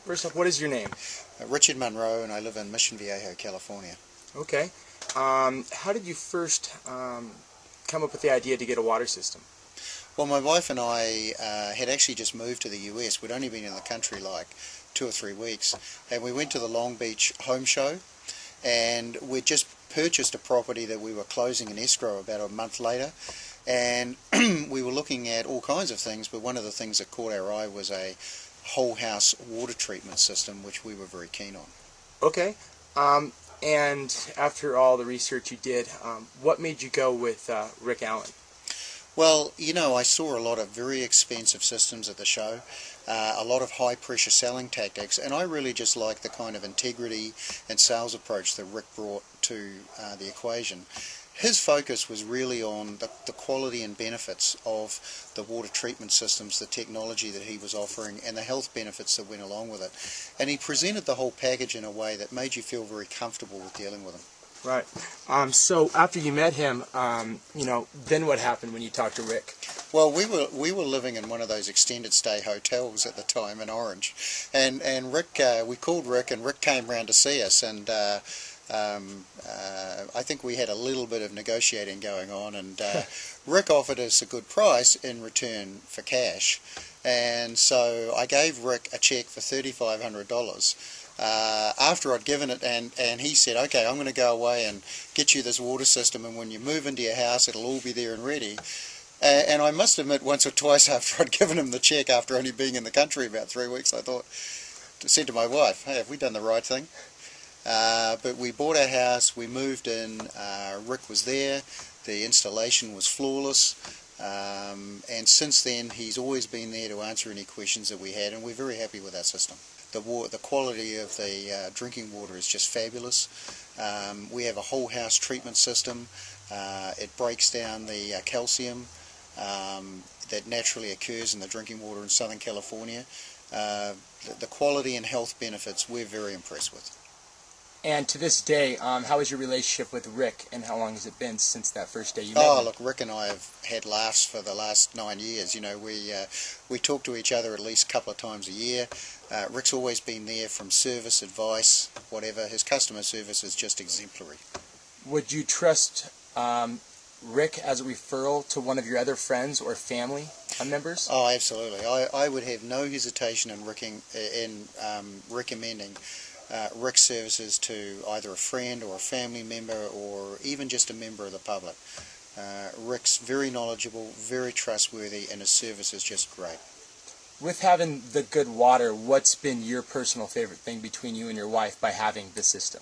First off, what is your name? Richard Monroe, and I live in Mission Viejo, California. Okay. How did you first come up with the idea to get a water system? Well, my wife and I had actually just moved to the US. We'd only been in the country like 2 or 3 weeks, and we went to the Long Beach home show, and we'd just purchased a property that we were closing in escrow about a month later, and we were looking at all kinds of things, but one of the things that caught our eye was a whole house water treatment system, which we were very keen on. Okay. And after all the research you did, what made you go with Rick Allen? Well, you know, I saw a lot of very expensive systems at the show, a lot of high-pressure selling tactics, and I really just liked the kind of integrity and sales approach that Rick brought to the equation. His focus was really on the quality and benefits of the water treatment systems, the technology that he was offering, and the health benefits that went along with it. And he presented the whole package in a way that made you feel very comfortable with dealing with him. Right. So after you met him, then what happened when you talked to Rick? Well, we were living in one of those extended stay hotels at the time in Orange, and Rick, we called Rick, and Rick came round to see us, and I think we had a little bit of negotiating going on, and Rick offered us a good price in return for cash, and so I gave Rick a check for $3,500 after I'd given it, and he said, okay, I'm going to go away and get you this water system, and when you move into your house it'll all be there and ready. And I must admit, once or twice after I'd given him the check, after only being in the country about 3 weeks, I said to my wife, hey, have we done the right thing? But we bought our house, we moved in, Rick was there, the installation was flawless, and since then he's always been there to answer any questions that we had, and we're very happy with our system. The quality of the drinking water is just fabulous. We have a whole house treatment system. It breaks down the calcium that naturally occurs in the drinking water in Southern California. The quality and health benefits we're very impressed with. And to this day, how is your relationship with Rick, and how long has it been since that first day you met him? Oh, look, Rick and I have had laughs for the last 9 years. You know, we talk to each other at least a couple of times a year. Rick's always been there from service, advice, whatever. His customer service is just exemplary. Would you trust Rick as a referral to one of your other friends or family members? Oh, absolutely. I would have no hesitation in recommending Rick's services to either a friend or a family member or even just a member of the public. Rick's very knowledgeable, very trustworthy, and his service is just great. With having the good water, what's been your personal favorite thing between you and your wife by having the system?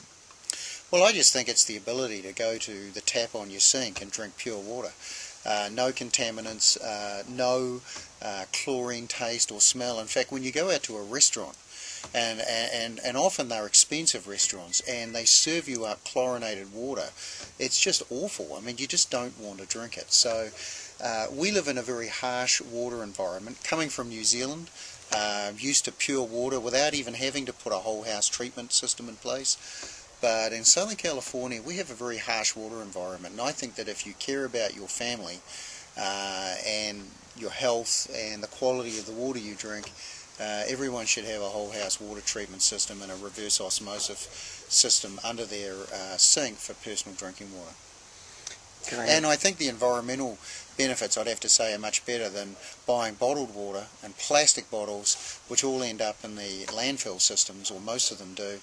Well, I just think it's the ability to go to the tap on your sink and drink pure water. No contaminants, no chlorine taste or smell. In fact, when you go out to a restaurant, and often they're expensive restaurants, and they serve you up chlorinated water, it's just awful. I mean, you just don't want to drink it. So we live in a very harsh water environment. Coming from New Zealand, used to pure water without even having to put a whole house treatment system in place. But in Southern California, we have a very harsh water environment, and I think that if you care about your family and your health and the quality of the water you drink, everyone should have a whole house water treatment system and a reverse osmosis system under their sink for personal drinking water. And I think the environmental benefits, I'd have to say, are much better than buying bottled water and plastic bottles, which all end up in the landfill systems, or most of them do.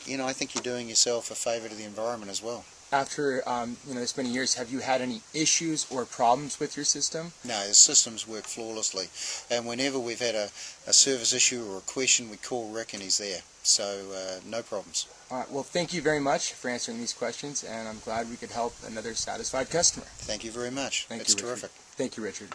You know, I think you're doing yourself a favour to the environment as well. After this many years, have you had any issues or problems with your system? No, the systems work flawlessly, and whenever we've had a service issue or a question, we call Rick and he's there, so no problems. All right, well, thank you very much for answering these questions, and I'm glad we could help another satisfied customer. Thank you very much. It's terrific. Thank you, Richard.